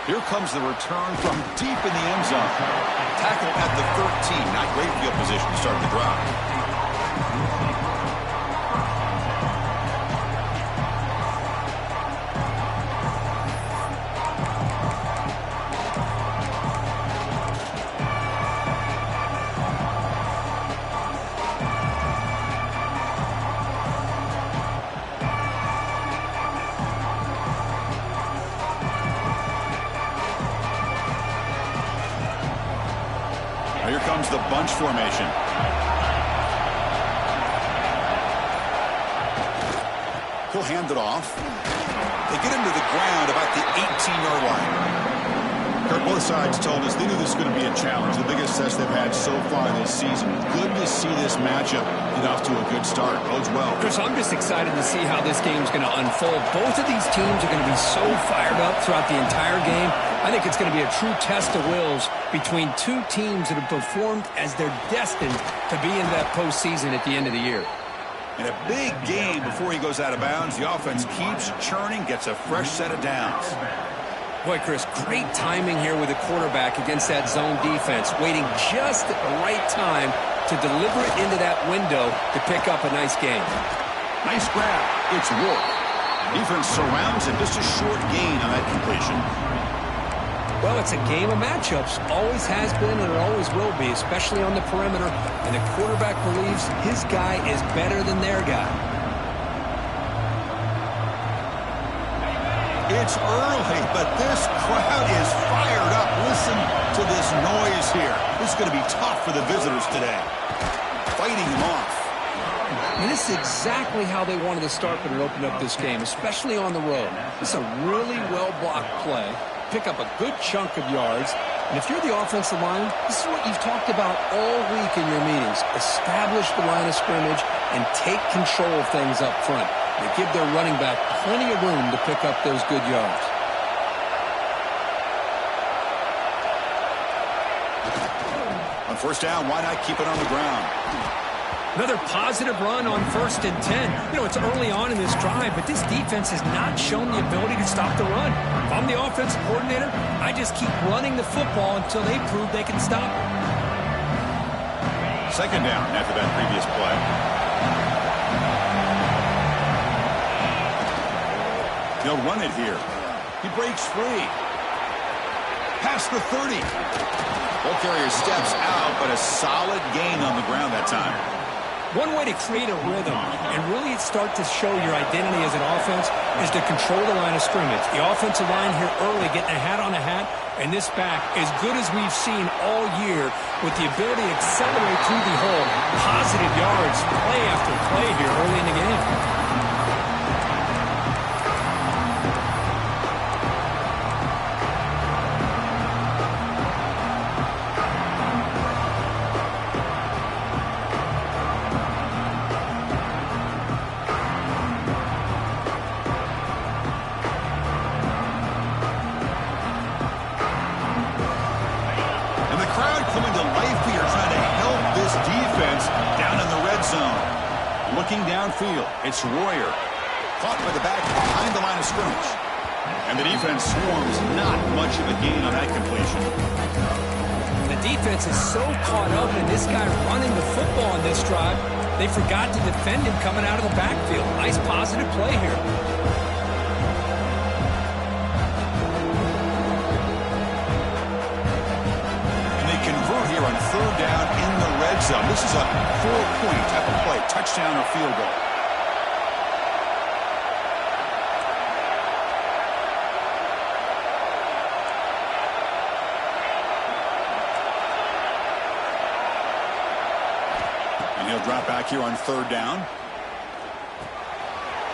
Here comes the return from deep in the end zone. Tackle at the 13. Not great field position to start the drive. Here comes the bunch formation. He'll hand it off. They get him to the ground about the 18-yard line. Kurt, both sides told us they knew this was going to be a challenge, the biggest test they've had so far this season. Good to see this matchup get off to a good start. Bodes well. Chris, I'm just excited to see how this game's going to unfold. Both of these teams are going to be so fired up throughout the entire game. I think it's going to be a true test of wills between two teams that have performed as they're destined to be in that postseason at the end of the year. In a big game before he goes out of bounds, the offense keeps churning, gets a fresh set of downs. Boy, Chris, great timing here with the quarterback against that zone defense, waiting just at the right time to deliver it into that window to pick up a nice gain. Nice grab. It's Wolf. Defense surrounds him. Just a short gain on that completion. Well, it's a game of matchups. Always has been and it always will be, especially on the perimeter. And the quarterback believes his guy is better than their guy. It's early, but this crowd is fired up. Listen to this noise here. This is going to be tough for the visitors today. Fighting him off. And this is exactly how they wanted to start when it opened up this game, especially on the road. This is a really well-blocked play. Pick up a good chunk of yards. And if you're the offensive line, this is what you've talked about all week in your meetings. Establish the line of scrimmage and take control of things up front. They give their running back plenty of room to pick up those good yards. On first down, why not keep it on the ground? Another positive run on 1st and 10. You know, it's early on in this drive, but this defense has not shown the ability to stop the run. If I'm the offensive coordinator, I just keep running the football until they prove they can stop it. Second down after that previous play. They'll run it here. He breaks free. Past the 30. Ball carrier steps out, but a solid gain on the ground that time. One way to create a rhythm and really start to show your identity as an offense is to control the line of scrimmage. The offensive line here early getting a hat on a hat, and this back, as good as we've seen all year, with the ability to accelerate through the hole, positive yards, play after play here early in the game. Looking downfield, it's Royer. Caught by the back behind the line of scrimmage. And the defense swarms, not much of a gain on that completion. The defense is so caught up in this guy running the football on this drive, they forgot to defend him coming out of the backfield. Nice positive play here. On third down in the red zone. This is a 4-point type of play, touchdown or field goal. And he'll drop back here on third down.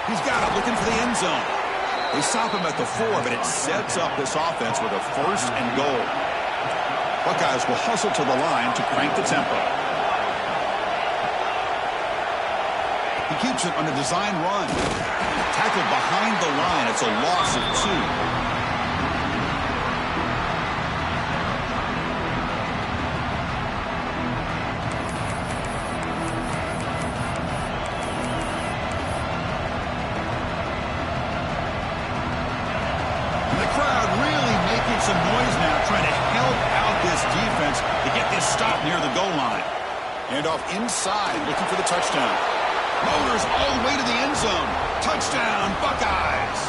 He's got it, looking for the end zone. They stop him at the 4, but it sets up this offense with a 1st and goal. Buckeyes will hustle to the line to crank the tempo. He keeps it on a design run. Tackled behind the line. It's a loss of 2. And off inside, looking for the touchdown. Motors all the way to the end zone. Touchdown, Buckeyes.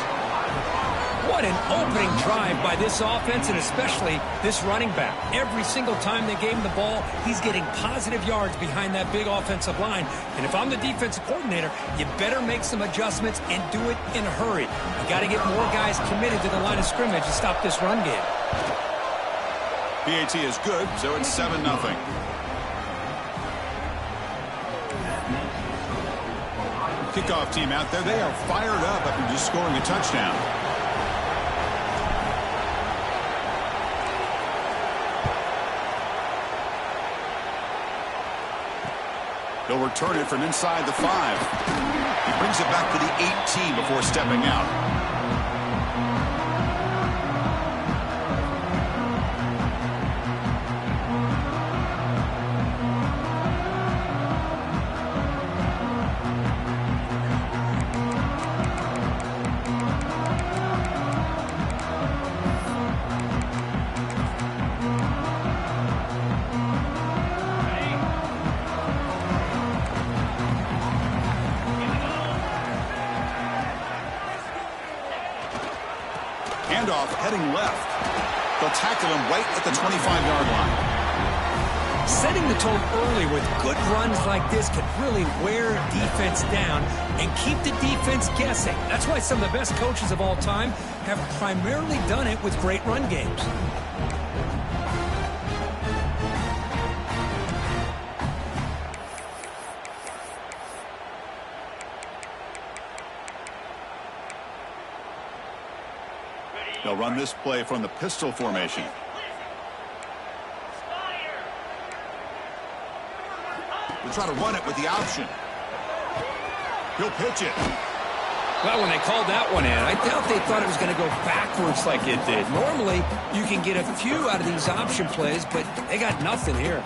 What an opening drive by this offense, and especially this running back. Every single time they gave him the ball, he's getting positive yards behind that big offensive line. And if I'm the defensive coordinator, you better make some adjustments and do it in a hurry. You got to get more guys committed to the line of scrimmage to stop this run game. PAT is good, so it's 7-0. Kickoff team out there, they are fired up after just scoring a touchdown. He'll return it from inside the 5. He brings it back to the 18 before stepping out. Handoff heading left. They'll tackle him right at the 25-yard line. Setting the tone early with good runs like this can really wear a defense down and keep the defense guessing. That's why some of the best coaches of all time have primarily done it with great run games. They'll run this play from the pistol formation. They'll try to run it with the option. He'll pitch it. Well, when they called that one in, I doubt they thought it was going to go backwards like it did. Normally, you can get a few out of these option plays, but they got nothing here.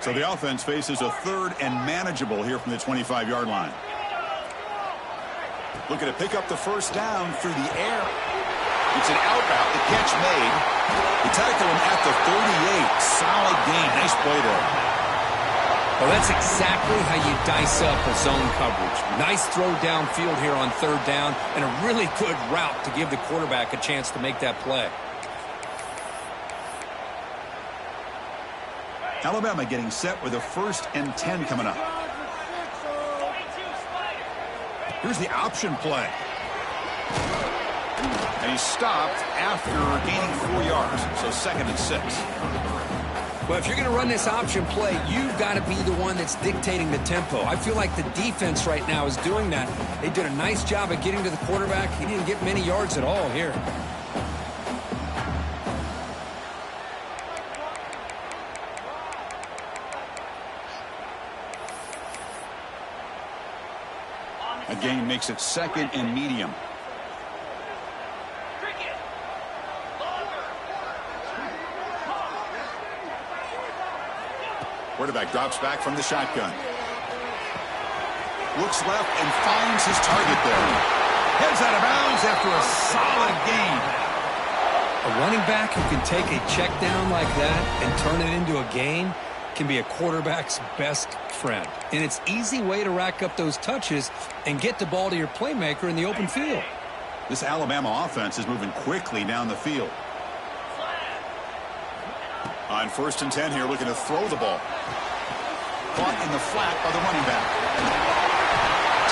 So the offense faces a 3rd and manageable here from the 25-yard line. Looking to pick up the first down through the air. It's an out route, the catch made. They tackle him at the 38. Solid gain. Nice play there. Well, that's exactly how you dice up a zone coverage. Nice throw downfield here on 3rd down, and a really good route to give the quarterback a chance to make that play. Alabama getting set with a 1st and 10 coming up. Here's the option play. And he's stopped after gaining 4 yards, so 2nd and 6. Well, if you're going to run this option play, you've got to be the one that's dictating the tempo. I feel like the defense right now is doing that. They did a nice job of getting to the quarterback. He didn't get many yards at all here. A gain makes it 2nd and medium. Quarterback drops back from the shotgun. Looks left and finds his target there. Heads out of bounds after a solid gain. A running back who can take a check down like that and turn it into a gain can be a quarterback's best friend. And it's an easy way to rack up those touches and get the ball to your playmaker in the open field. This Alabama offense is moving quickly down the field. On 1st and 10 here, looking to throw the ball. Caught in the flat by the running back.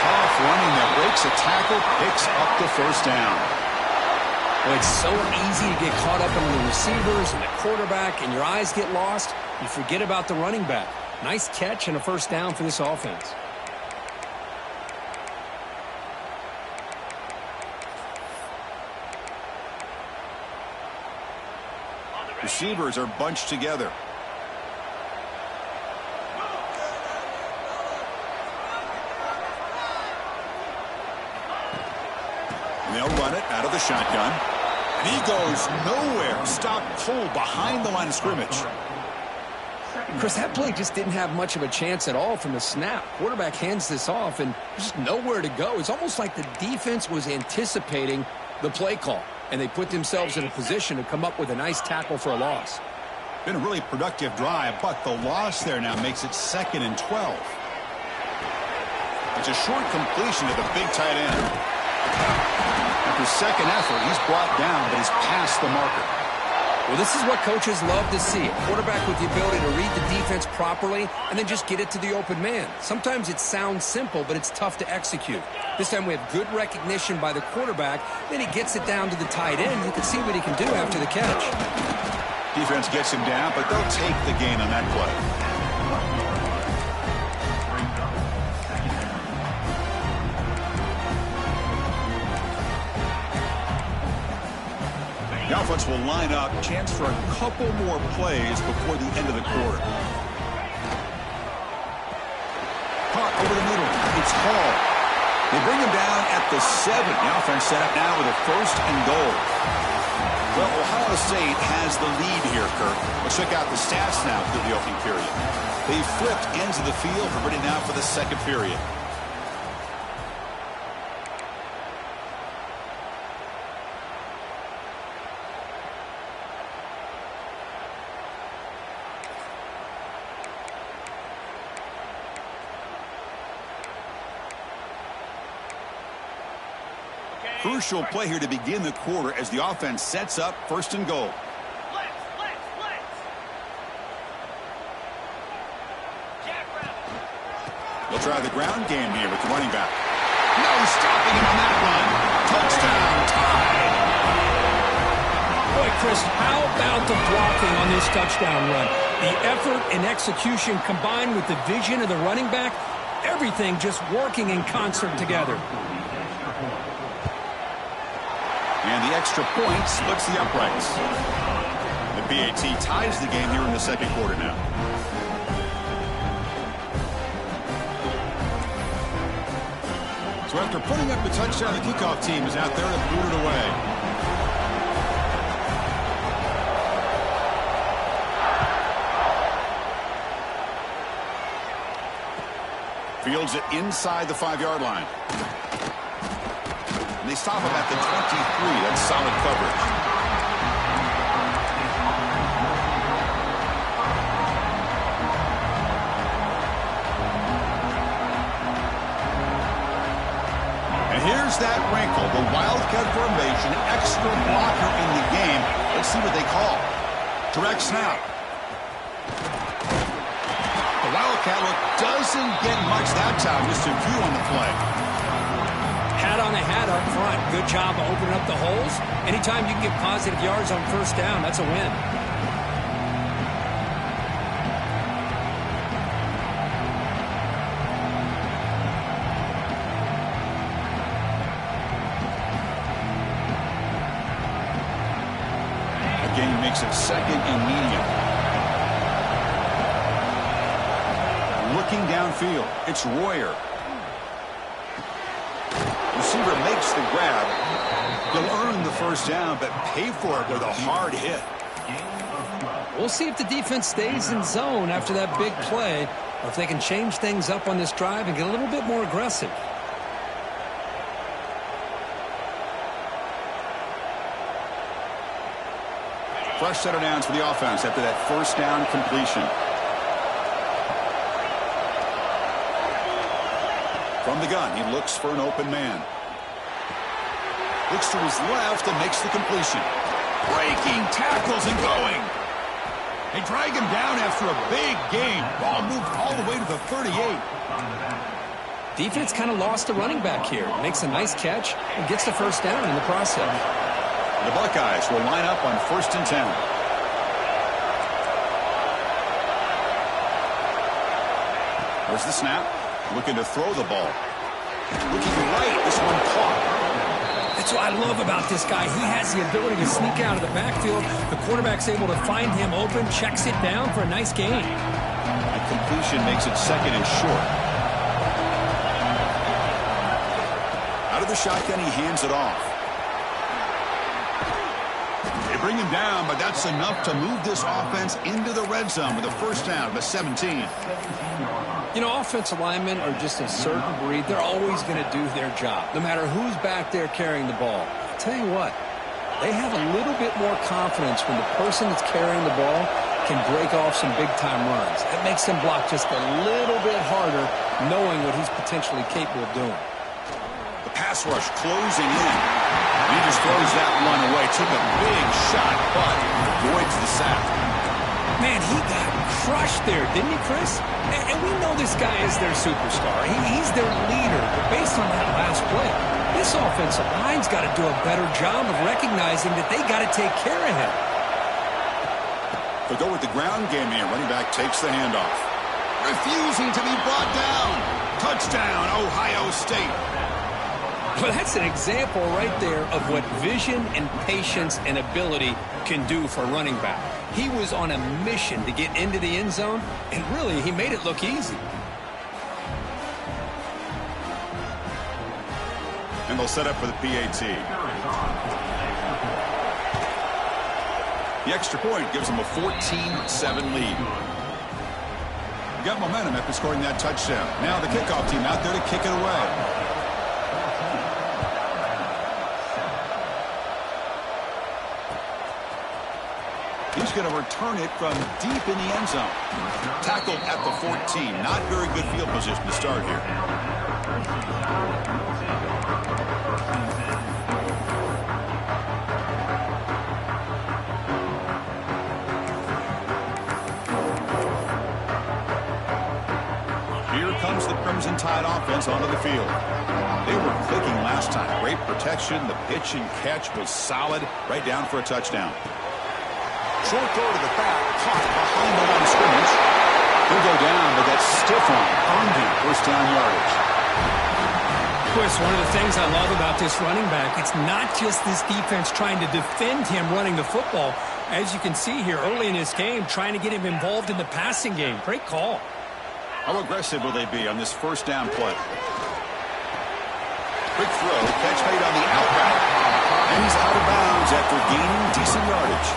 Tough running that breaks a tackle, picks up the 1st down. Well, it's so easy to get caught up in the receivers and the quarterback, and your eyes get lost. You forget about the running back. Nice catch and a 1st down for this offense. Receivers are bunched together. And they'll run it out of the shotgun. And he goes nowhere. Stopped cold behind the line of scrimmage. Chris, that play just didn't have much of a chance at all from the snap. Quarterback hands this off, and there's just nowhere to go. It's almost like the defense was anticipating the play call, and they put themselves in a position to come up with a nice tackle for a loss. Been a really productive drive, but the loss there now makes it 2nd and 12. It's a short completion to the big tight end. After second effort, he's brought down, but he's past the marker. Well, this is what coaches love to see. A quarterback with the ability to read the defense properly and then just get it to the open man. Sometimes it sounds simple, but it's tough to execute. This time we have good recognition by the quarterback. Then he gets it down to the tight end. You can see what he can do after the catch. Defense gets him down, but they'll take the gain on that play. The offense will line up, chance for a couple more plays before the end of the quarter. Caught over the middle. It's Hall. They bring him down at the 7. The offense set up now with a 1st and goal. Well, Ohio State has the lead here, Kirk. Let's check out the stats now through the opening period. They flipped ends of the field. We're ready now for the second period. Crucial play here to begin the quarter as the offense sets up 1st and goal. They'll try the ground game here with the running back. No stopping him on that run. Touchdown, tied. Boy, Chris, how about the blocking on this touchdown run? The effort and execution combined with the vision of the running back, everything just working in concert together. And the extra point splits the uprights. The PAT ties the game here in the second quarter now. So after putting up the touchdown, the kickoff team is out there to boot it away. Fields it inside the 5-yard line. They stop him at the 23. That's solid coverage. And here's that wrinkle. The Wildcat formation, extra blocker in the game. Let's see what they call. Direct snap. The Wildcat look doesn't get much that time. Just a few on the play. Hat on a hat up front. Good job of opening up the holes. Anytime you can get positive yards on 1st down, that's a win. The game makes it 2nd and medium. Looking downfield, it's Royer. Receiver makes the grab. He'll earn the 1st down, but pay for it with a hard hit. We'll see if the defense stays in zone after that big play, or if they can change things up on this drive and get a little bit more aggressive. Fresh set of downs for the offense after that 1st down completion. From the gun, he looks for an open man. Looks to his left and makes the completion. Breaking tackles and going. They drag him down after a big gain. Ball moved all the way to the 38. Defense kind of lost a running back here. Makes a nice catch and gets the 1st down in the process. The Buckeyes will line up on 1st and 10. There's the snap. Looking to throw the ball. Looking right. This one caught. That's what I love about this guy. He has the ability to sneak out of the backfield. The quarterback's able to find him open, checks it down for a nice gain. That completion makes it 2nd and short. Out of the shotgun, he hands it off. They bring him down, but that's enough to move this offense into the red zone with a first down of 17. You know, offensive linemen are just a certain breed. They're always going to do their job, no matter who's back there carrying the ball. I'll tell you what, they have a little bit more confidence when the person that's carrying the ball can break off some big-time runs. That makes them block just a little bit harder, knowing what he's potentially capable of doing. The pass rush closing in. He just throws that one away. Took a big shot, but avoids the sack. Man, he got crushed there, didn't he, Chris? And we know this guy is their superstar. He's their leader. But based on that last play, this offensive line's got to do a better job of recognizing that they got to take care of him. They'll go with the ground game here. Running back takes the handoff. Refusing to be brought down. Touchdown, Ohio State. Well, that's an example right there of what vision and patience and ability can do for a running back. He was on a mission to get into the end zone, and really, he made it look easy. And they'll set up for the PAT. The extra point gives them a 14-7 lead. You got momentum after scoring that touchdown. Now the kickoff team out there to kick it away. He's going to return it from deep in the end zone. Tackled at the 14. Not very good field position to start here. Here comes the Crimson Tide offense onto the field. They were clicking last time. Great protection. The pitch and catch was solid. Right down for a touchdown. Short throw to the back, caught behind the line of scrimmage. He'll go down, but that's stiff on. Earned him first down yardage. Chris, one of the things I love about this running back, it's not just this defense trying to defend him running the football. As you can see here early in this game, trying to get him involved in the passing game. Great call. How aggressive will they be on this first down play? Quick throw, catch made on the out route. And he's out of bounds after gaining decent yardage.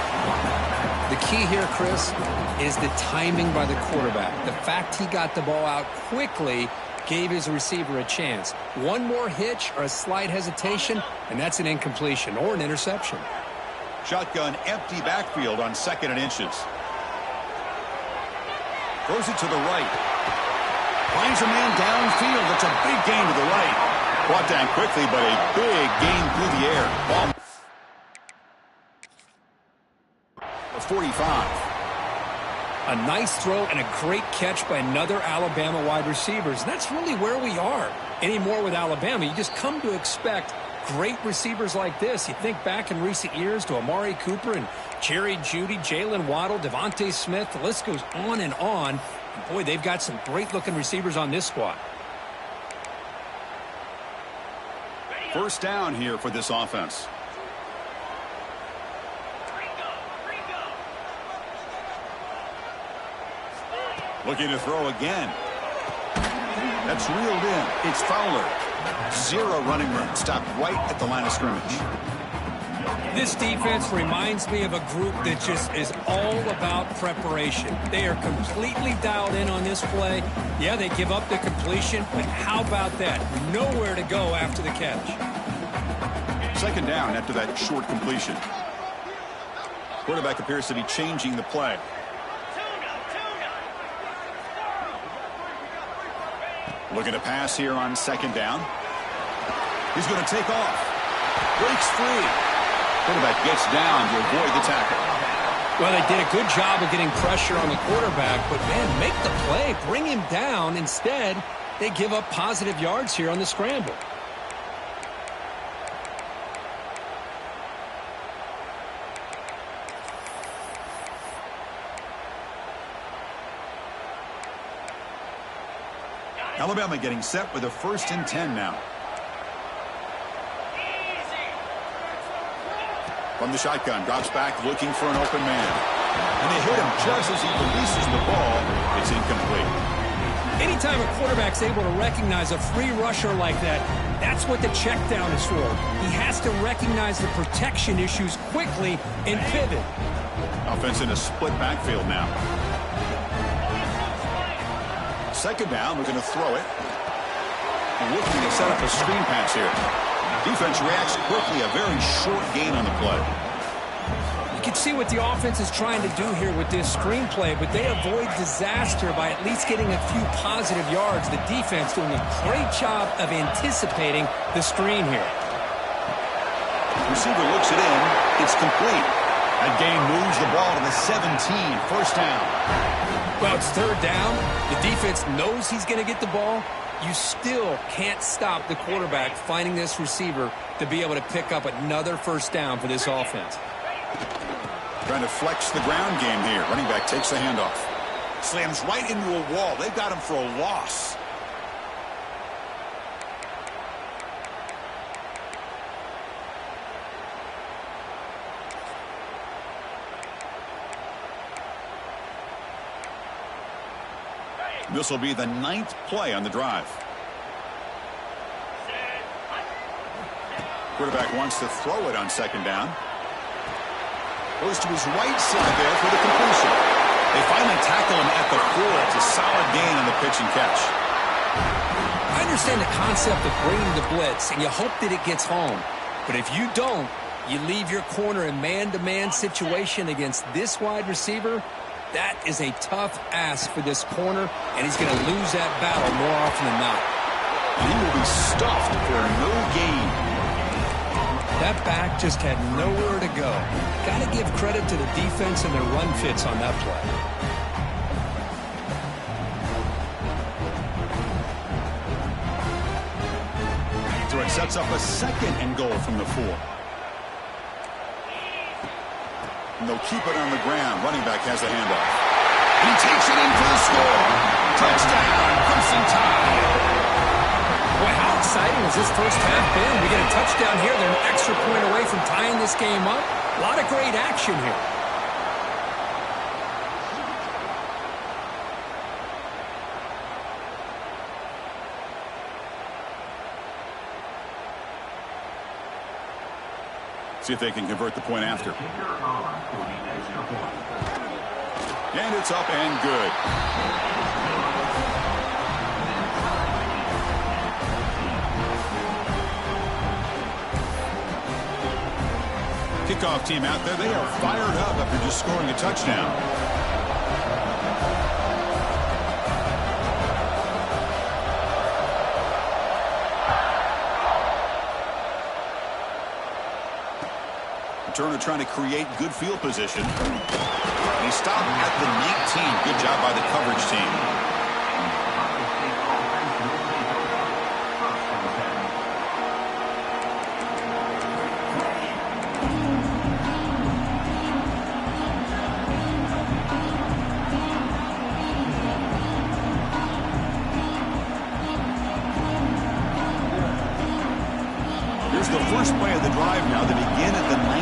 The key here, Chris, is the timing by the quarterback. The fact he got the ball out quickly gave his receiver a chance. One more hitch or a slight hesitation, and that's an incompletion or an interception. Shotgun empty backfield on 2nd and inches. Throws it to the right. Finds a man downfield. That's a big gain to the right. Brought down quickly, but a big gain through the air. Ball 45. A nice throw and a great catch by another Alabama wide receivers. And that's really where we are anymore with Alabama. You just come to expect great receivers like this. You think back in recent years to Amari Cooper and Jerry Jeudy, Jalen Waddle, Devontae Smith. The list goes on and on. And boy, they've got some great-looking receivers on this squad. First down here for this offense. Looking to throw again. That's reeled in. It's Fowler. 0 running room. Stopped right at the line of scrimmage. This defense reminds me of a group that just is all about preparation. They are completely dialed in on this play. Yeah, they give up the completion, but how about that? Nowhere to go after the catch. 2nd down after that short completion. Quarterback appears to be changing the play. Looking to pass here on 2nd down. He's going to take off. Breaks free. Quarterback gets down to avoid the tackle. Well, they did a good job of getting pressure on the quarterback, but, man, make the play. Bring him down. Instead, they give up positive yards here on the scramble. Alabama getting set with a 1st and 10 now. From the shotgun, drops back looking for an open man. And they hit him just as he releases the ball. It's incomplete. Anytime a quarterback's able to recognize a free rusher like that, That's what the check down is for. He has to recognize the protection issues quickly and pivot. Offense in a split backfield now. Second down, we're going to throw it. And looking to set up a screen pass here. Defense reacts quickly, a very short gain on the play. You can see what the offense is trying to do here with this screenplay, but they avoid disaster by at least getting a few positive yards. The defense doing a great job of anticipating the screen here. Receiver looks it in. It's complete. That gain moves the ball to the 17. First down. Well, it's third down. The defense knows he's going to get the ball. You still can't stop the quarterback finding this receiver to be able to pick up another first down for this offense. Trying to flex the ground game here. Running back takes the handoff. Slams right into a wall. They've got him for a loss. This will be the 9th play on the drive. Quarterback wants to throw it on second down. Goes to his right side there for the completion. They finally tackle him at the 4. It's a solid gain on the pitch and catch. I understand the concept of bringing the blitz, and you hope that it gets home. But if you don't, you leave your corner in man-to-man situation against this wide receiver. That is a tough ask for this corner, and he's going to lose that battle more often than not. And he will be stuffed for no gain. That back just had nowhere to go. Got to give credit to the defense and their run fits on that play. So it sets up a second and goal from the 4. And they'll keep it on the ground. Running back has the handoff. He takes it in for the score. Touchdown, Crimson Tide. Boy, how exciting has this first half been? We get a touchdown here. They're an extra point away from tying this game up. A lot of great action here. See if they can convert the point after. And it's up and good. Kickoff team out there, they are fired up after just scoring a touchdown. Turner trying to create good field position. And he stopped at the 19. Good job by the coverage team. Here's the first play of the drive now. They begin at the 19.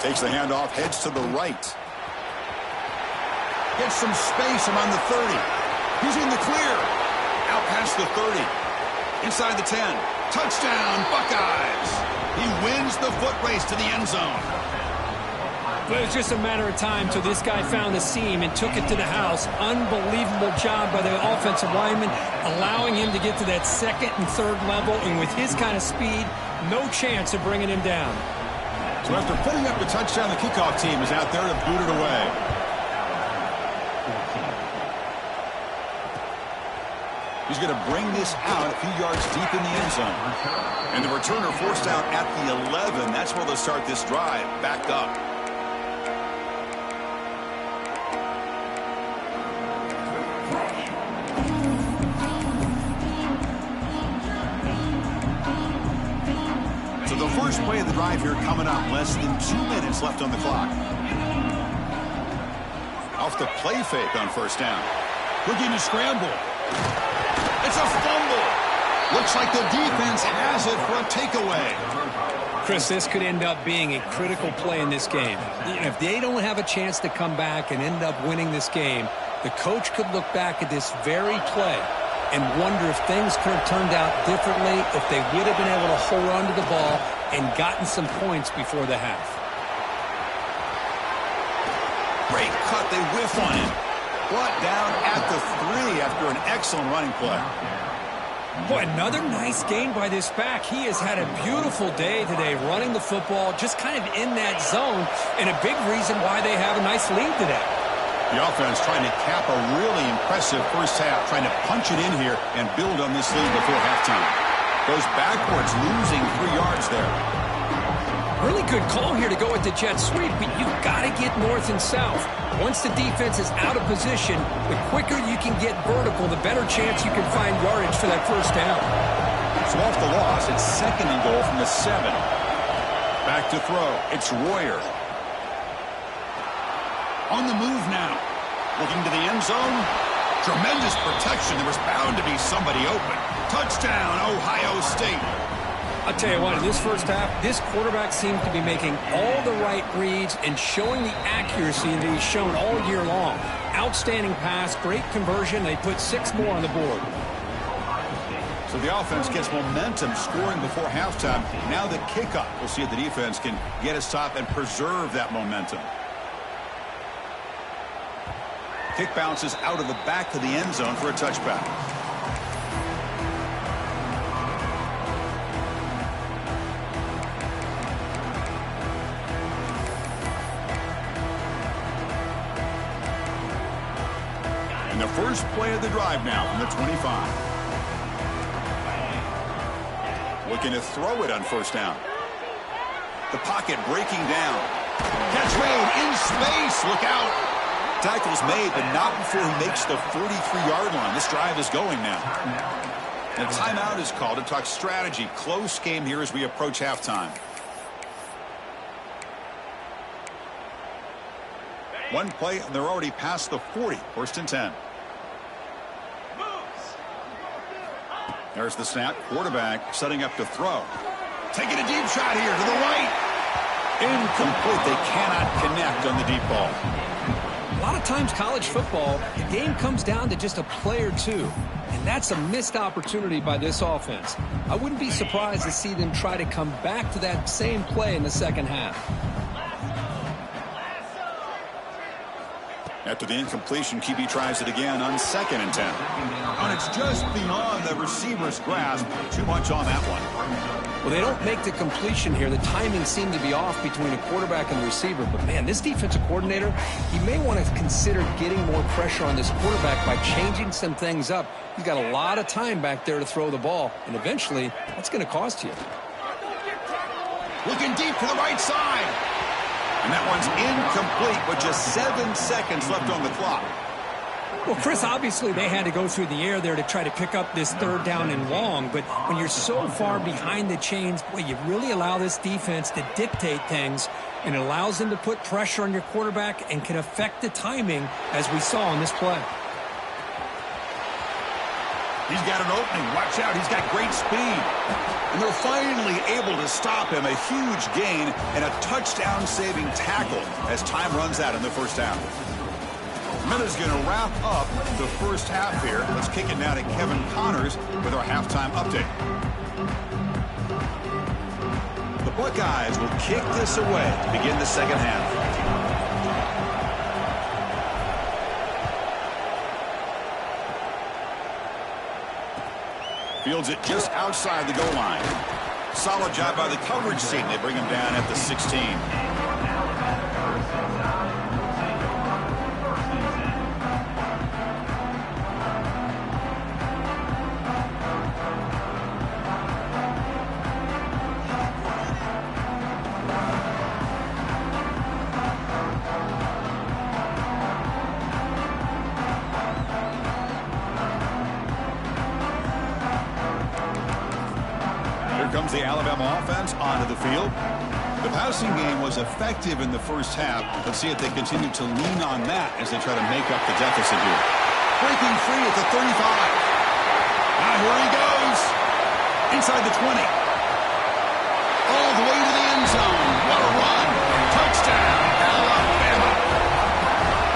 Takes the handoff, heads to the right. Gets some space around the 30. He's in the clear. Out past the 30. Inside the 10. Touchdown, Buckeyes. He wins the foot race to the end zone. But it was just a matter of time till this guy found the seam and took it to the house. Unbelievable job by the offensive lineman, allowing him to get to that second and third level. And with his kind of speed, no chance of bringing him down. So after putting up the touchdown, the kickoff team is out there to boot it away. He's going to bring this out a few yards deep in the end zone. And the returner forced out at the 11. That's where they'll start this drive. Back up. So the first play of the drive here coming up. Less than 2 minutes left on the clock. Off the play fake on first down. Looking to scramble. It's a fumble. Looks like the defense has it for a takeaway. Chris, this could end up being a critical play in this game. If they don't have a chance to come back and end up winning this game, the coach could look back at this very play and wonder if things could have turned out differently if they would have been able to hold on to the ball and gotten some points before the half. Great cut. They whiff on it. Brought down at the 3 after an excellent running play. Boy, another nice gain by this back. He has had a beautiful day today running the football, just kind of in that zone, and a big reason why they have a nice lead today. The offense trying to cap a really impressive first half, trying to punch it in here and build on this lead before halftime. Goes backwards, losing 3 yards there. Really good call here to go with the jet sweep, but you've got to get north and south. Once the defense is out of position, the quicker you can get vertical, the better chance you can find yardage for that first down. So off the loss, it's 2nd and goal from the 7. Back to throw. It's Royer. On the move now. Looking to the end zone. Tremendous protection. There was bound to be somebody open. Touchdown, Ohio State. I'll tell you what, in this first half, this quarterback seems to be making all the right reads and showing the accuracy that he's shown all year long. Outstanding pass, great conversion. They put 6 more on the board. So the offense gets momentum scoring before halftime. Now the kickoff. We'll see if the defense can get a stop and preserve that momentum. Kick bounces out of the back of the end zone for a touchback. And the first play of the drive now from the 25. Looking to throw it on first down. The pocket breaking down. Catch made in space. Look out. Tackle's made, but not before he makes the 43-yard line. This drive is going now. And a timeout is called to talk strategy. Close game here as we approach halftime. One play, and they're already past the 40. 1st and 10. There's the snap. Quarterback setting up to throw. Taking a deep shot here to the right. Incomplete. They cannot connect on the deep ball. A lot of times college football, the game comes down to just a play or two. And that's a missed opportunity by this offense. I wouldn't be surprised to see them try to come back to that same play in the second half. After the incompletion, QB tries it again on 2nd and 10. And it's just beyond the receiver's grasp. Too much on that one. Well, they don't make the completion here. The timing seemed to be off between a quarterback and the receiver. But, man, this defensive coordinator, he may want to consider getting more pressure on this quarterback by changing some things up. He's got a lot of time back there to throw the ball. And eventually, that's going to cost you. Looking deep to the right side. And that one's incomplete with just 7 seconds left on the clock. Well, Chris, obviously they had to go through the air there to try to pick up this 3rd down and long. But when you're so far behind the chains, boy, you really allow this defense to dictate things. And it allows them to put pressure on your quarterback and can affect the timing, as we saw in this play. He's got an opening. Watch out. He's got great speed. And they're finally able to stop him. A huge gain and a touchdown-saving tackle as time runs out in the first half. Minute's going to wrap up the first half here. Let's kick it now to Kevin Connors with our halftime update. The Buckeyes will kick this away to begin the second half. Fields it just outside the goal line. Solid job by the coverage team. They bring him down at the 16. Comes the Alabama offense onto the field. The passing game was effective in the first half. Let's see if they continue to lean on that as they try to make up the deficit here. Breaking free at the 35. Now here he goes. Inside the 20. All the way to the end zone. What a run. Touchdown, Alabama.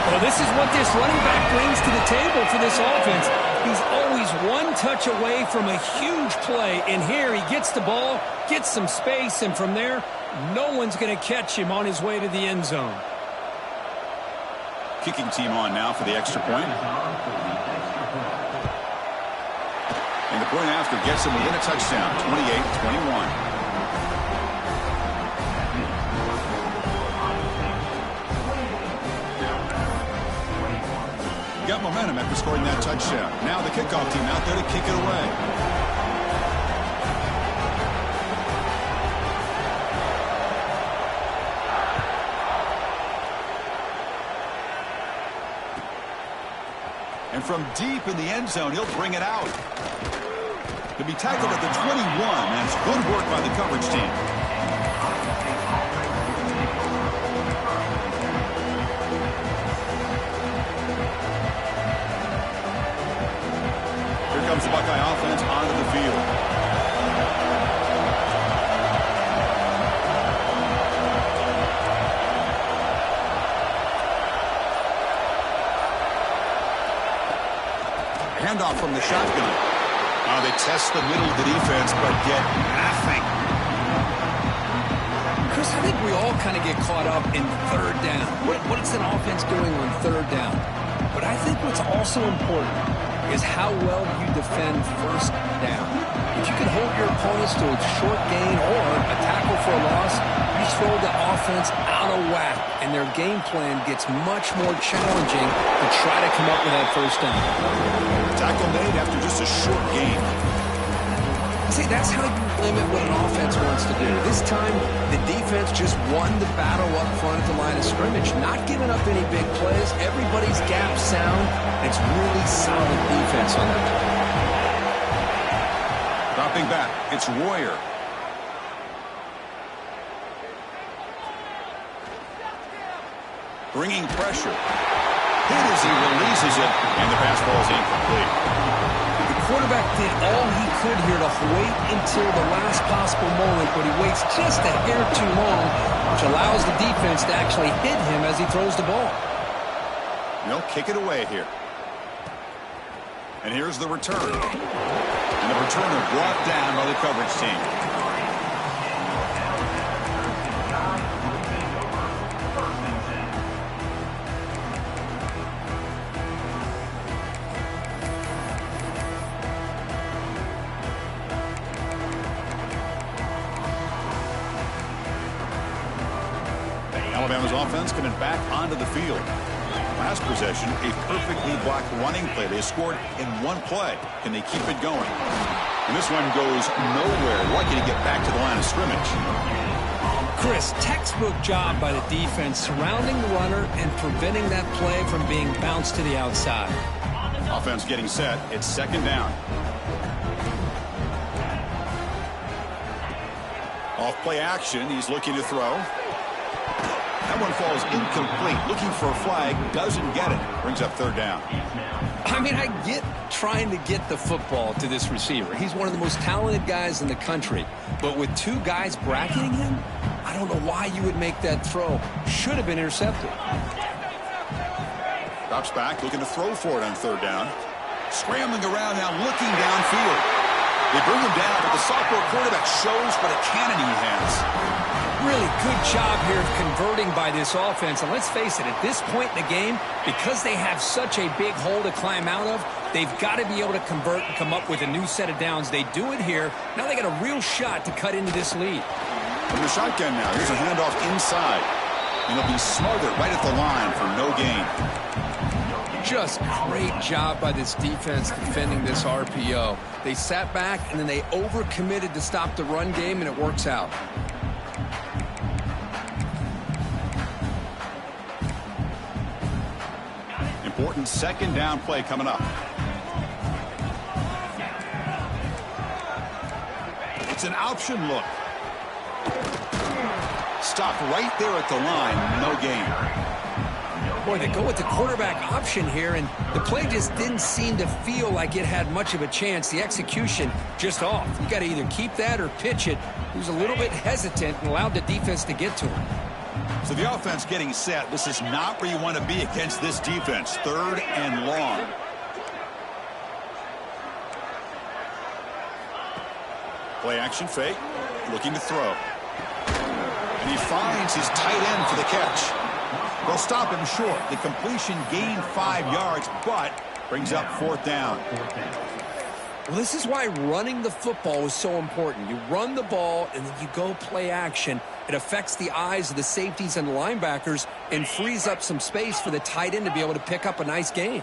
Well, Well, this is what this running back brings to the table for this offense. He's always one touch away from a huge play. And here he gets the ball, gets some space, and from there, no one's going to catch him on his way to the end zone. Kicking team on now for the extra point. And the point after gets him within a touchdown, 28-21. Got momentum after scoring that touchdown. Now the kickoff team out there to kick it away. And from deep in the end zone, he'll bring it out. To be tackled at the 21, and it's good work by the coverage team. Comes the Buckeye offense onto the field. Handoff from the shotgun. They test the middle of the defense, but get nothing. Chris, I think we all kind of get caught up in third down. What is an offense doing on third down? But I think what's also important is how well you defend first down. If you can hold your opponents to a short gain or a tackle for a loss, you throw the offense out of whack, and their game plan gets much more challenging to try to come up with that first down. Tackle made after just a short gain. See, that's how you limit what an offense wants to do. This time, the defense just won the battle up front at the line of scrimmage, not giving up any big plays. Everybody's gap sound. It's really solid defense on that play. Dropping back, it's Royer. Bringing pressure. Hit as he releases it, and the pass ball is incomplete. The quarterback did all he could here to wait until the last possible moment, but he waits just a hair too long, which allows the defense to actually hit him as he throws the ball. They'll kick it away here. And here's the return. And the returner brought down by the coverage team. Alabama's offense coming back onto the field. Last possession, a perfectly blocked running play. They scored in one play. Can they keep it going? And this one goes nowhere. Lucky to get back to the line of scrimmage. Chris, textbook job by the defense surrounding the runner and preventing that play from being bounced to the outside. Offense getting set. It's second down. Off play action. He's looking to throw. That one falls incomplete. Looking for a flag. Doesn't get it. Brings up third down. I mean, I get trying to get the football to this receiver. He's one of the most talented guys in the country. But with two guys bracketing him, I don't know why you would make that throw. Should have been intercepted. Drops back, looking to throw for it on third down. Scrambling around now, looking downfield. They bring him down, but the sophomore quarterback shows what a cannon he has. Really good job here of converting by this offense. And let's face it, at this point in the game, because they have such a big hole to climb out of, they've got to be able to convert and come up with a new set of downs. They do it here. Now they got a real shot to cut into this lead. From the shotgun now, here's a handoff inside. And he'll be smothered right at the line for no gain. Just great job by this defense defending this RPO. They sat back, and then they overcommitted to stop the run game, and it works out. Important second down play coming up. It's an option look. Stopped right there at the line. No gain. Boy, they go with the quarterback option here, and the play just didn't seem to feel like it had much of a chance. The execution just off. You got to either keep that or pitch it. He was a little bit hesitant and allowed the defense to get to him. So the offense getting set. This is not where you want to be against this defense. 3rd and long. Play action fake. Looking to throw. And he finds his tight end for the catch. They'll stop him short. The completion gained 5 yards, but brings up 4th down. Well, this is why running the football is so important. You run the ball, and then you go play action. It affects the eyes of the safeties and linebackers and frees up some space for the tight end to be able to pick up a nice gain.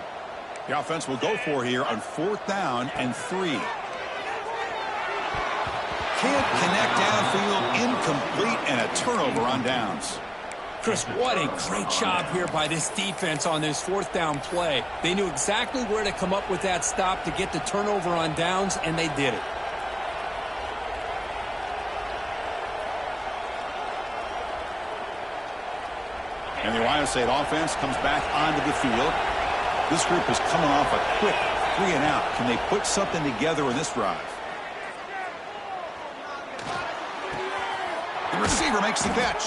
The offense will go for here on 4th down and 3. Can't connect downfield, incomplete, and a turnover on downs. Chris, what a great job here by this defense on this 4th down play. They knew exactly where to come up with that stop to get the turnover on downs, and they did it. And the Ohio State offense comes back onto the field. This group is coming off a quick 3 and out. Can they put something together in this drive? The receiver makes the catch.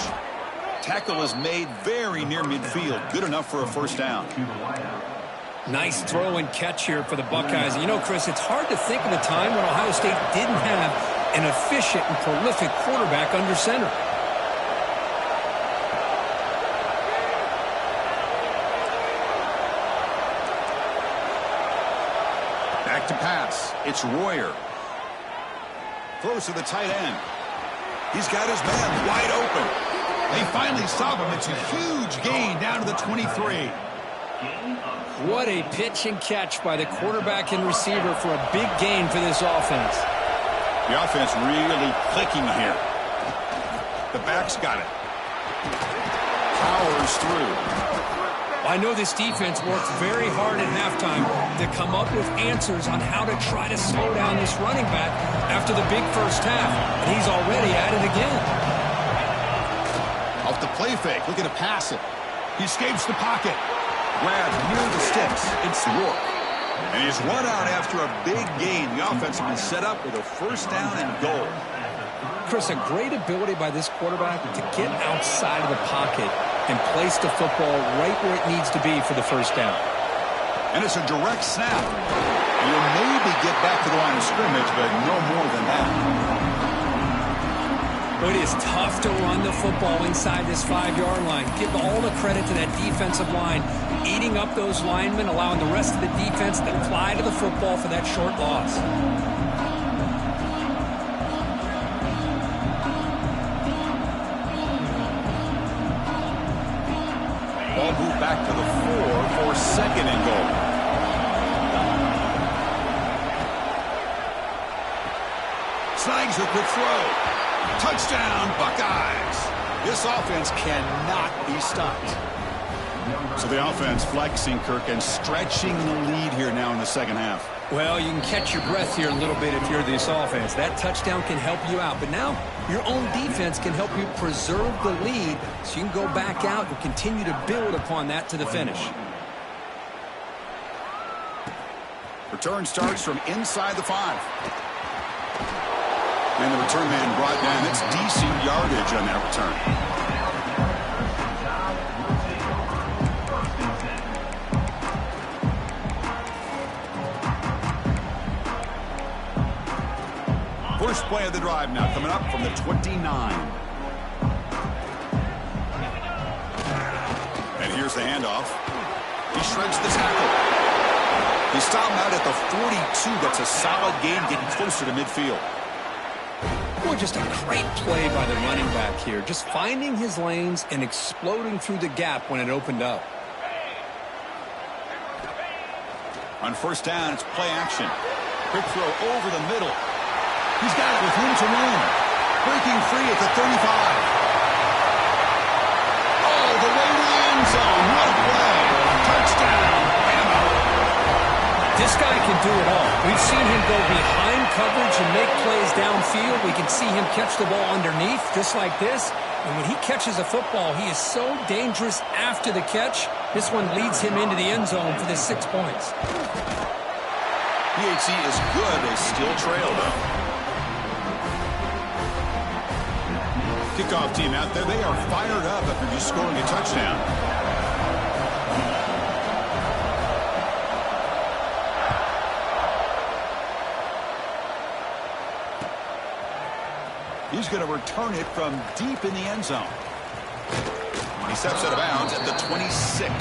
Tackle is made very near midfield. Good enough for a 1st down. Nice throw and catch here for the Buckeyes. You know, Chris, it's hard to think of a time when Ohio State didn't have an efficient and prolific quarterback under center. Back to pass. It's Royer. Throws to the tight end. He's got his man wide open. They finally stop him. It's a huge gain down to the 23. What a pitch and catch by the quarterback and receiver for a big gain for this offense. The offense really clicking here. The back's got it. Powers through. I know this defense worked very hard at halftime to come up with answers on how to try to slow down this running back after the big first half. And he's already at it again. Off the play fake, looking to pass it. He escapes the pocket. Grabbed near the sticks. It's Rourke. And he's run out after a big gain. The offense has been set up with a 1st down and goal. Chris, a great ability by this quarterback to get outside of the pocket and place the football right where it needs to be for the 1st down. And it's a direct snap. You'll maybe get back to the line of scrimmage, but no more than that. It is tough to run the football inside this 5-yard line. Give all the credit to that defensive line, eating up those linemen, allowing the rest of the defense to fly to the football for that short loss. Ball moved back to the 4 for 2nd and goal. Snags a quick throw. Touchdown, Buckeyes. This offense cannot be stopped. So the offense flexing, Kirk, and stretching the lead here now in the 2nd half. Well, you can catch your breath here a little bit if you're this offense. That touchdown can help you out. But now your own defense can help you preserve the lead so you can go back out and continue to build upon that to the finish. Return starts from inside the 5. And the return man brought down. That's decent yardage on that return. First play of the drive now coming up from the 29. And here's the handoff. He shreds the tackle. He stopped him out at the 42. That's a solid gain, getting closer to midfield. Boy, just a great play by the running back here. Just finding his lanes and exploding through the gap when it opened up. On 1st down, it's play action. Quick throw over the middle. He's got it with room to run. Breaking free at the 35. All the way to the end zone. What a play. Touchdown. This guy can do it all. We've seen him go behind coverage and make plays downfield. We can see him catch the ball underneath just like this. And when he catches a football, he is so dangerous after the catch. This one leads him into the end zone for the 6 points. PHC is good. They still trail, though. Kickoff team out there, they are fired up after just scoring a touchdown. He's going to return it from deep in the end zone. He steps out of bounds at the 26.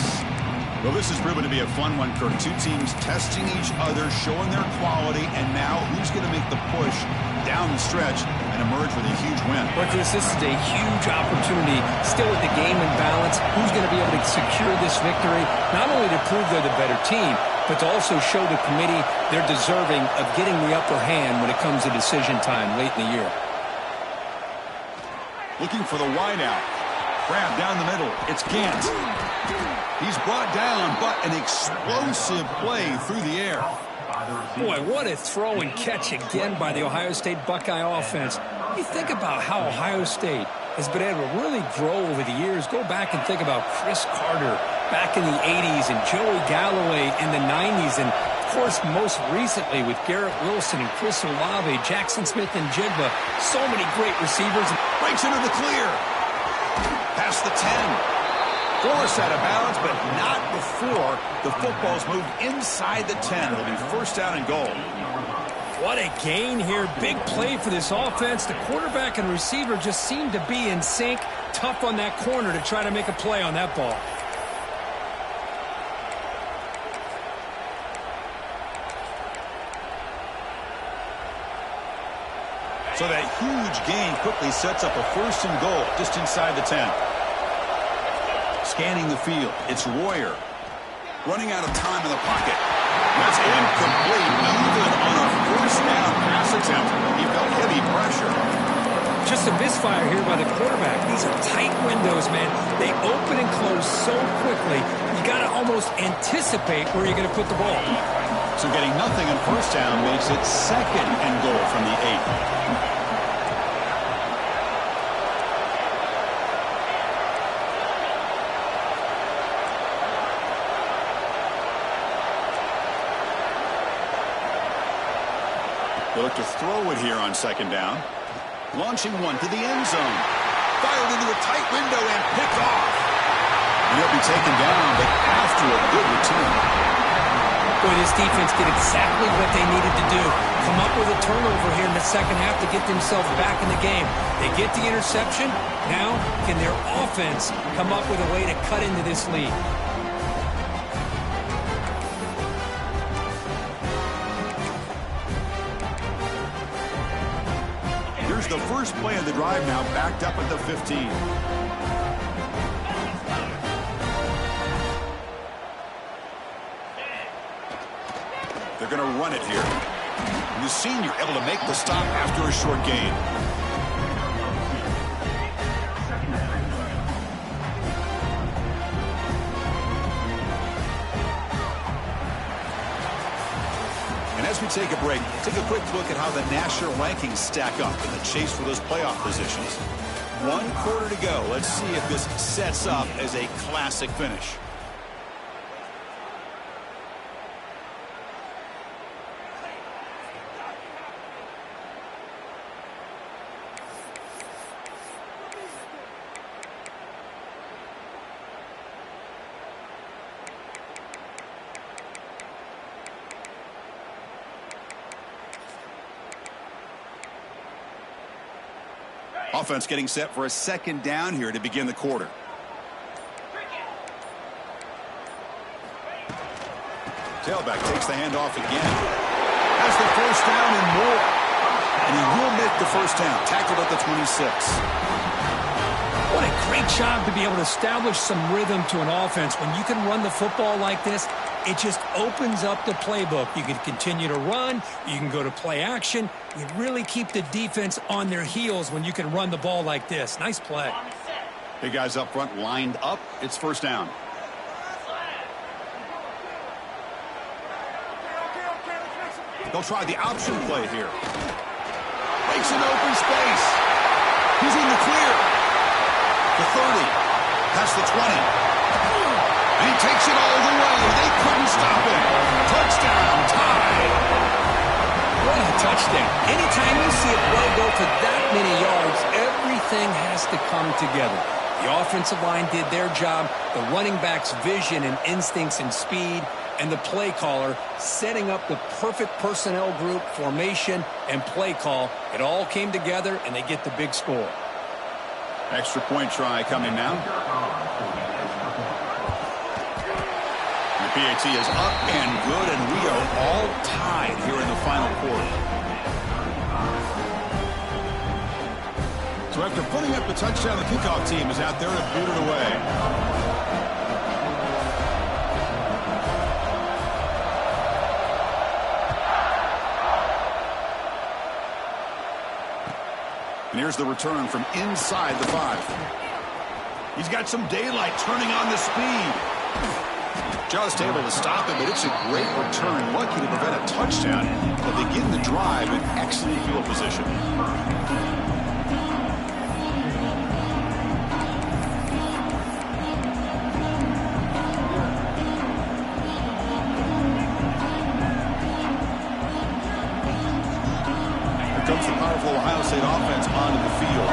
Well, this has proven to be a fun one, Kirk. Two teams testing each other, showing their quality, and now who's going to make the push down the stretch and emerge with a huge win? Well, Chris, this is a huge opportunity. Still with the game in balance, who's going to be able to secure this victory, not only to prove they're the better team, but to also show the committee they're deserving of getting the upper hand when it comes to decision time late in the year. Looking for the wideout. Grab down the middle. It's Gant. He's brought down, but an explosive play through the air. Boy, what a throw and catch again by the Ohio State Buckeye offense. You think about how Ohio State has been able to really grow over the years. Go back and think about Chris Carter back in the 80s and Joey Galloway in the 90s. And, of course, most recently with Garrett Wilson and Chris Olave, Jackson Smith and Jigba. So many great receivers. Breaks into the clear. Past the 10. Forced out of bounds, but not before the football's moved inside the 10. It'll be first down and goal. What a gain here. Big play for this offense. The quarterback and receiver just seem to be in sync. Tough on that corner to try to make a play on that ball. So that huge gain quickly sets up a first and goal just inside the 10. Scanning the field, it's Royer. Running out of time in the pocket. That's incomplete. Even on a first down pass attempt, he felt heavy pressure. Just a misfire here by the quarterback. These are tight windows, man. They open and close so quickly, you got to almost anticipate where you're going to put the ball. So getting nothing on first down makes it second and goal from the 8. They look to throw it here on second down. Launching one to the end zone. Fired into a tight window and picked off. And he'll be taken down, but after a good return. Boy, this defense did exactly what they needed to do. Come up with a turnover here in the second half to get themselves back in the game. They get the interception. Now, can their offense come up with a way to cut into this lead? Here's the first play of the drive now, backed up at the 15. They're going to run it here. And the senior able to make the stop after a short gain. And as we take a break, take a quick look at how the national rankings stack up in the chase for those playoff positions. 1 quarter to go. Let's see if this sets up as a classic finish. Offense getting set for a second down here to begin the quarter. Tailback takes the handoff again. Has the first down and more. And he will make the first down. Tackled at the 26. What a great job to be able to establish some rhythm to an offense. When you can run the football like this, it just opens up the playbook. You can continue to run. You can go to play action. You really keep the defense on their heels when you can run the ball like this. Nice play. Big guys up front lined up. It's first down. They'll try the option play here. Breaks an open space. He's in the clear. The 30. Past the 20. And he takes it all the way. They couldn't stop him. Touchdown, tie. What a touchdown. Anytime you see a play go for that many yards, everything has to come together. The offensive line did their job, the running back's vision and instincts and speed, and the play caller setting up the perfect personnel group, formation, and play call. It all came together, and they get the big score. Extra point try coming now. The PAT is up and good, and we are all tied here in the final quarter. So after putting up the touchdown, the kickoff team is out there to boot it away. And here's the return from inside the 5. He's got some daylight turning on the speed. Just able to stop him, but it's a great return. Lucky to prevent a touchdown, but they begin the drive in excellent field position. Comes the powerful Ohio State offense onto the field.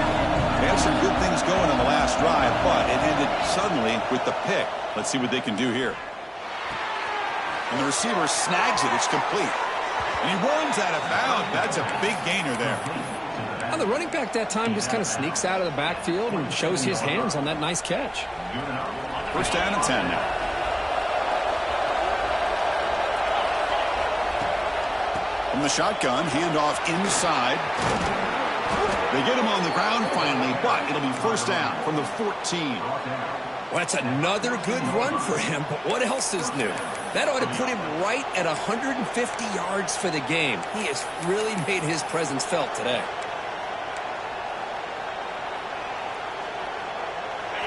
They had some good things going on the last drive, but it ended suddenly with the pick. Let's see what they can do here. And the receiver snags it. It's complete. And he runs out of bounds. That's a big gainer there. Now the running back that time just kind of sneaks out of the backfield and shows his hands on that nice catch. First down and 10 now. From the shotgun, handoff inside. They get him on the ground finally, but it'll be first down from the 14. Well, that's another good run for him, but what else is new? That ought to put him right at 150 yards for the game. He has really made his presence felt today.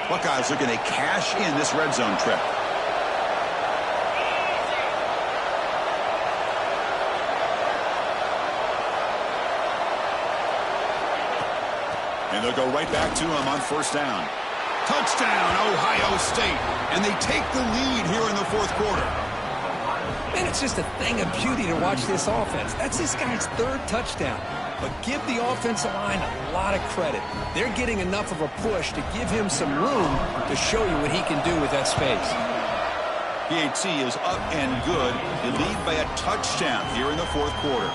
Buckeyes looking to cash in this red zone trip. And they'll go right back to him on first down. Touchdown, Ohio State. And they take the lead here in the fourth quarter. Man, it's just a thing of beauty to watch this offense. That's this guy's third touchdown. But give the offensive line a lot of credit. They're getting enough of a push to give him some room to show you what he can do with that space. PAT is up and good. They lead by a touchdown here in the fourth quarter.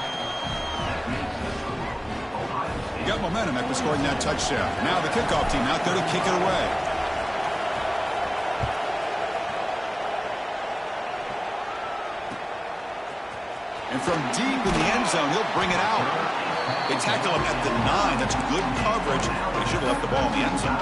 Got momentum after scoring that touchdown. Now the kickoff team out there to kick it away. And from deep in the end zone, he'll bring it out. They tackle him at the 9. That's good coverage. They should have left the ball in the end zone.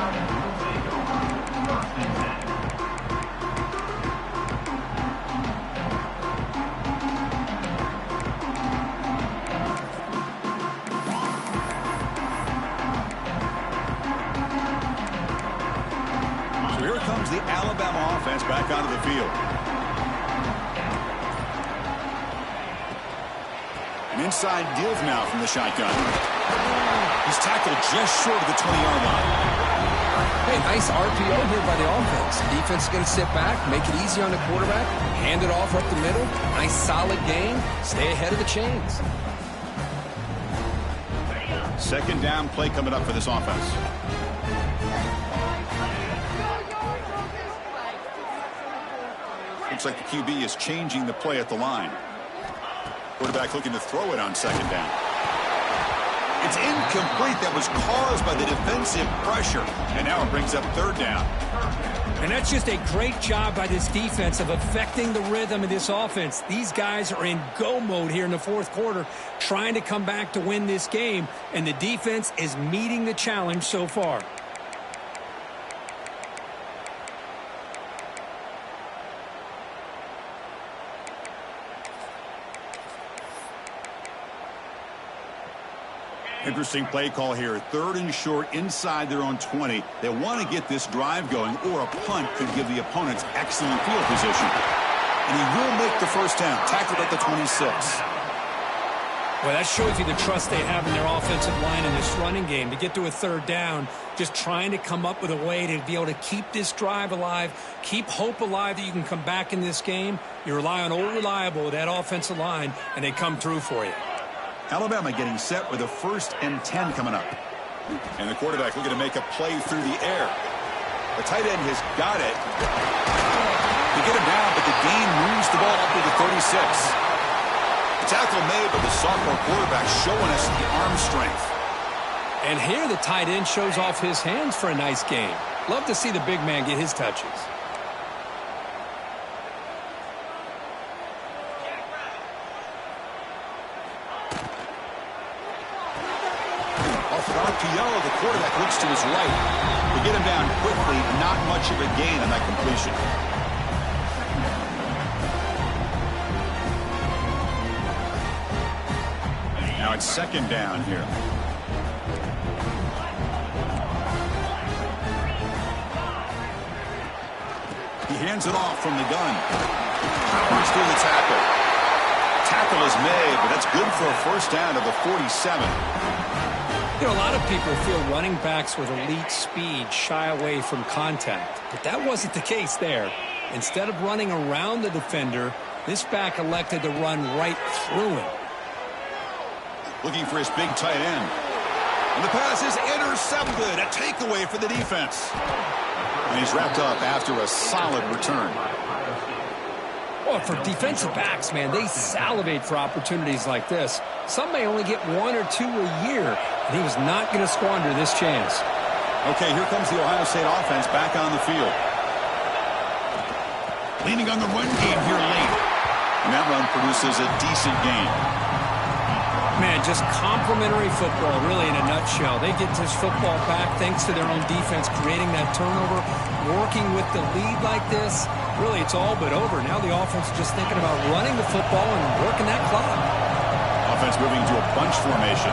The Alabama offense back onto the field. An inside give now from the shotgun. He's tackled just short of the 20-yard line. Hey, nice RPO here by the offense. Defense is going to sit back, make it easy on the quarterback, hand it off up the middle. Nice solid gain. Stay ahead of the chains. Second down play coming up for this offense. Looks like the QB is changing the play at the line. Quarterback looking to throw it on second down. It's incomplete. That was caused by the defensive pressure. And now it brings up third down. And that's just a great job by this defense of affecting the rhythm of this offense. These guys are in go mode here in the fourth quarter, trying to come back to win this game. And the defense is meeting the challenge so far. Interesting play call here. Third and short inside their own 20. They want to get this drive going, or a punt could give the opponents excellent field position. And he will make the first down. Tackled at the 26. Well, that shows you the trust they have in their offensive line in this running game. To get to a third down, just trying to come up with a way to be able to keep this drive alive, keep hope alive that you can come back in this game. You rely on old reliable, that offensive line, and they come through for you. Alabama getting set with a 1st and 10 coming up. And the quarterback looking to make a play through the air. The tight end has got it. They get him down, but the gain moves the ball up to the 36. The tackle made, but the sophomore quarterback showing us the arm strength. And here the tight end shows off his hands for a nice game. Love to see the big man get his touches. Off an RPO, the quarterback looks to his right. They get him down quickly, not much of a gain on that completion. Now it's 2nd down here. He hands it off from the gun. Powers through the tackle. Tackle is made, but that's good for a 1st down to the 47. You know, a lot of people feel running backs with elite speed shy away from contact, but that wasn't the case there. Instead of running around the defender, this back elected to run right through him. Looking for his big tight end. And the pass is intercepted. A takeaway for the defense. And he's wrapped up after a solid return. Well, for defensive backs, man, they salivate for opportunities like this. Some may only get 1 or 2 a year, and he was not going to squander this chance. Okay, here comes the Ohio State offense back on the field. Leaning on the run game here late. And that run produces a decent gain. Man, just complimentary football, really, in a nutshell. They get this football back thanks to their own defense, creating that turnover, working with the lead like this. Really, it's all but over. Now the offense is just thinking about running the football and working that clock. Offense moving to a bunch formation.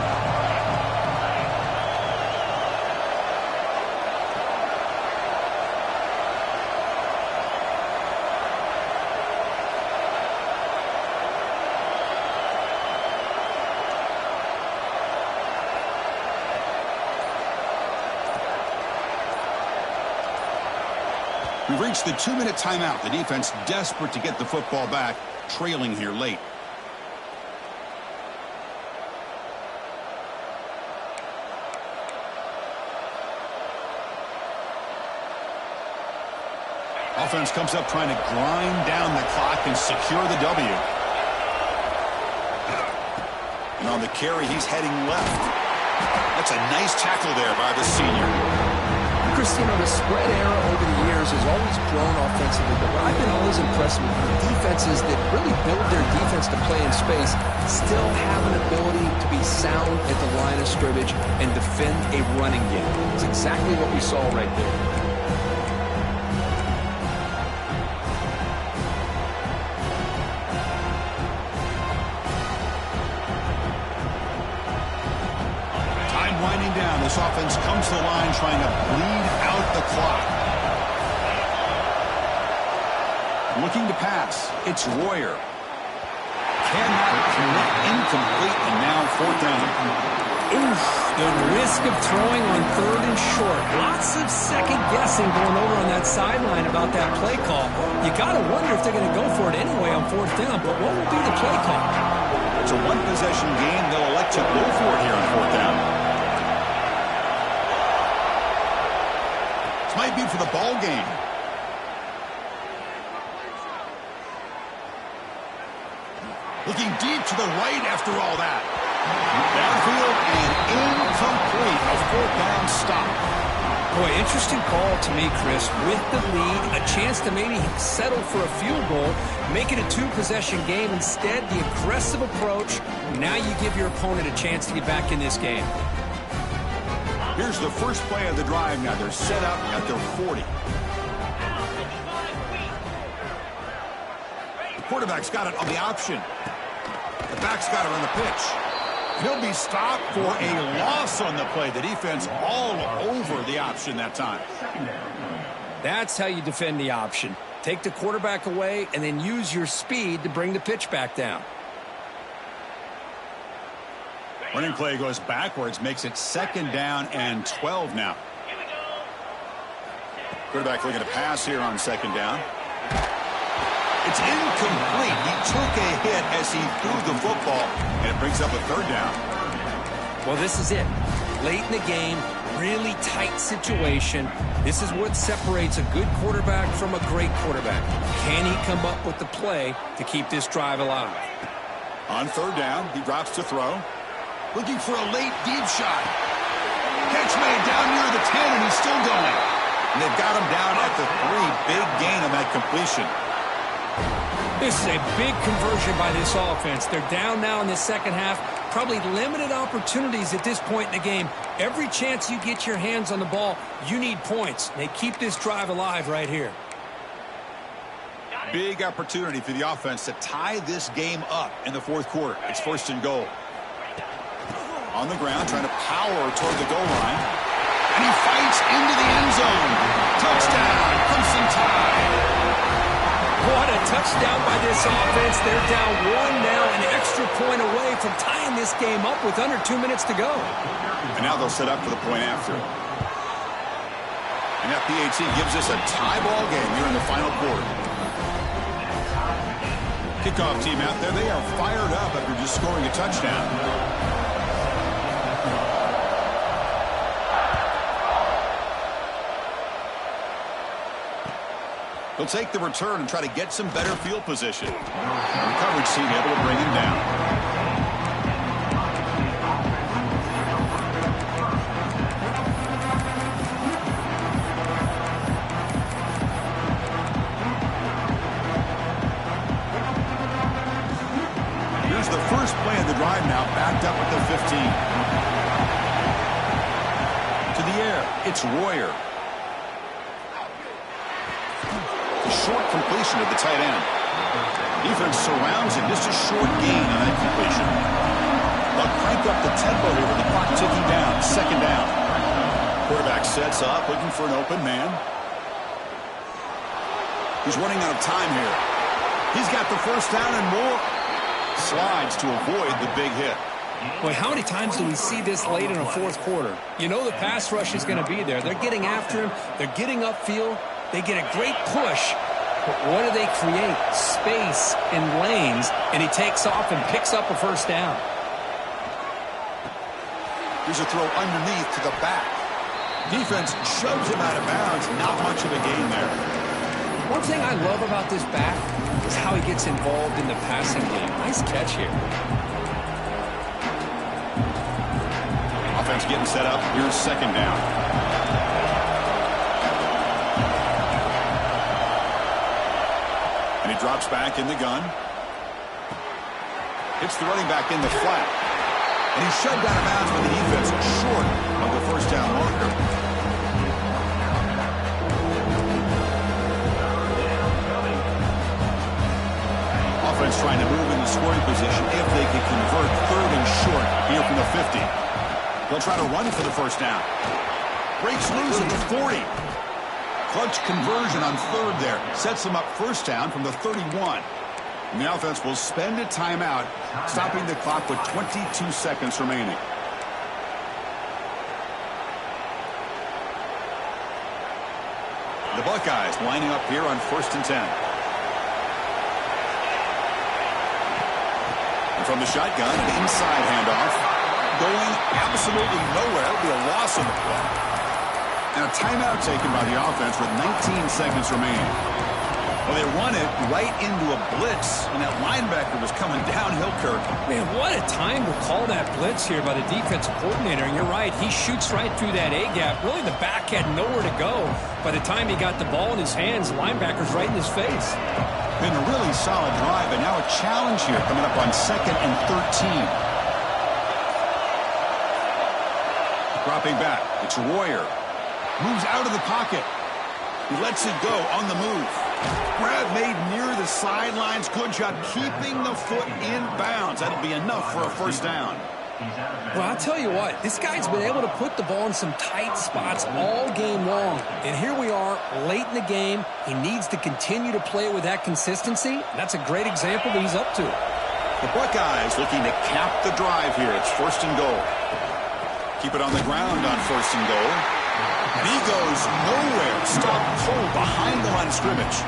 We've reached the 2-minute timeout. The defense desperate to get the football back, trailing here late. Offense comes up trying to grind down the clock and secure the W. And on the carry, he's heading left. That's a nice tackle there by the senior. Christine, the spread era over the years has always grown offensively, but what I've been always impressed with the defenses that really build their defense to play in space still have an ability to be sound at the line of scrimmage and defend a running game. It's exactly what we saw right there. Winding down, this offense comes to the line trying to bleed out the clock. Looking to pass. It's Royer. Cannot connect, incomplete, and now 4th down. Oof, the risk of throwing on 3rd and short. Lots of second guessing going over on that sideline about that play call. You got to wonder if they're going to go for it anyway on 4th down, but what will be the play call? It's a 1-possession game. They'll elect to go for it here on 4th down. Might be for the ball game. Looking deep to the right after all that. Downfield and incomplete. A 4th down stop. Boy, interesting call to me, Chris. With the lead, a chance to maybe settle for a field goal, make it a 2-possession game. Instead, the aggressive approach. Now you give your opponent a chance to get back in this game. Here's the first play of the drive now. They're set up at their 40. The quarterback's got it on the option. The back's got it on the pitch. He'll be stopped for a loss on the play. The defense all over the option that time. That's how you defend the option. Take the quarterback away and then use your speed to bring the pitch back down. Running play goes backwards, makes it 2nd down and 12 now. Quarterback looking to pass here on 2nd down. It's incomplete. He took a hit as he threw the football, and it brings up a third down. Well, this is it. Late in the game, really tight situation. This is what separates a good quarterback from a great quarterback. Can he come up with the play to keep this drive alive? On third down, he drops to throw. Looking for a late deep shot. Catch made down near the 10, and he's still going. And they've got him down at the 3. Big gain on that completion. This is a big conversion by this offense. They're down now in the second half. Probably limited opportunities at this point in the game. Every chance you get your hands on the ball, you need points. They keep this drive alive right here. Big opportunity for the offense to tie this game up in the fourth quarter. It's first and goal. On the ground, trying to power toward the goal line. And he fights into the end zone. Touchdown, Crimson Tide. What a touchdown by this offense. They're down 1 now, an extra point away from tying this game up with under 2 minutes to go. And now they'll set up for the point after. And that PAT gives us a tie ball game here in the final quarter. Kickoff team out there, they are fired up after just scoring a touchdown. He'll take the return and try to get some better field position. The coverage team able to bring him down. Here's the first play of the drive now, backed up at the 15. To the air, it's Royer. Short completion of the tight end. Defense surrounds him. Just a short gain on that completion. They'll crank up the tempo here with the clock ticking down. Second down. Quarterback sets up, looking for an open man. He's running out of time here. He's got the first down and more. Slides to avoid the big hit. Boy, how many times do we see this late in a fourth quarter? You know the pass rush is going to be there. They're getting after him. They're getting upfield. They get a great push. But what do they create? Space and lanes, and he takes off and picks up a first down. Here's a throw underneath to the back. Defense shoves him out of bounds. Not much of a gain there. One thing I love about this back is how he gets involved in the passing game. Nice catch here. Offense getting set up. Here's second down. And he drops back in the gun. Hits the running back in the flat. And he's shoved out of bounds by the defense short of the first down marker. Offense trying to move in the scoring position if they can convert third and short here from the 50. They'll try to run for the first down. Breaks loose at the 40. Clutch conversion on third there. Sets them up first down from the 31. And the offense will spend a timeout, stopping the clock with 22 seconds remaining. The Buckeyes lining up here on 1st and 10. And from the shotgun, an inside handoff. Going absolutely nowhere. It'll be a loss on the play. And a timeout taken by the offense with 19 seconds remaining. Well, they run it right into a blitz, and that linebacker was coming downhill, Kirk. Man, what a time to call that blitz here by the defensive coordinator. And you're right, he shoots right through that A-gap. Really, the back had nowhere to go. By the time he got the ball in his hands, linebacker's right in his face. Been a really solid drive, and now a challenge here coming up on 2nd and 13. Dropping back, it's Royer. Moves out of the pocket. He lets it go on the move. Grab made near the sidelines. Good job keeping the foot in bounds. That'll be enough for a first down. Well, I'll tell you what, this guy's been able to put the ball in some tight spots all game long. And here we are, late in the game. He needs to continue to play with that consistency. That's a great example that he's up to. The Buckeyes looking to cap the drive here. It's 1st and goal. Keep it on the ground on 1st and goal. And he goes nowhere. Stopped cold behind the line of scrimmage.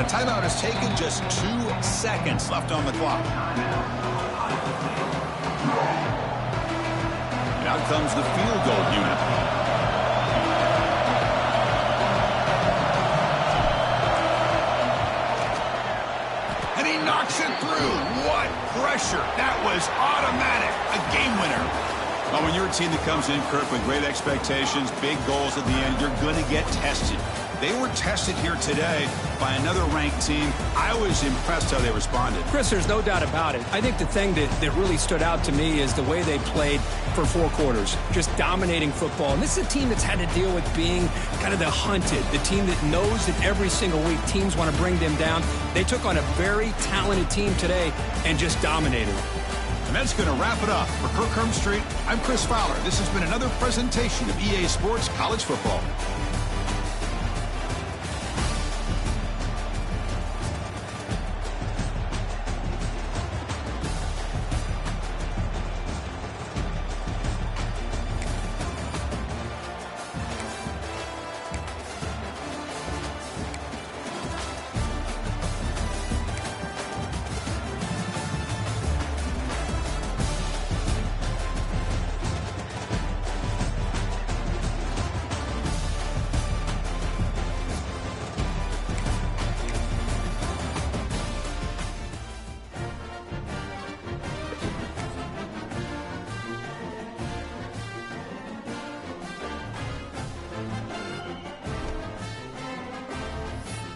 Timeout is taken, just 2 seconds left on the clock. And out comes the field goal unit. And he knocks it through. What pressure. That was automatic. A game winner. Well, when you're a team that comes in, Kirk, with great expectations, big goals at the end, you're going to get tested. They were tested here today by another ranked team. I was impressed how they responded. Chris, there's no doubt about it. I think the thing that really stood out to me is the way they played for 4 quarters, just dominating football. And this is a team that's had to deal with being kind of the hunted, the team that knows that every single week teams want to bring them down. They took on a very talented team today and just dominated. And that's going to wrap it up. For Kirk Street, I'm Chris Fowler. This has been another presentation of EA Sports College Football.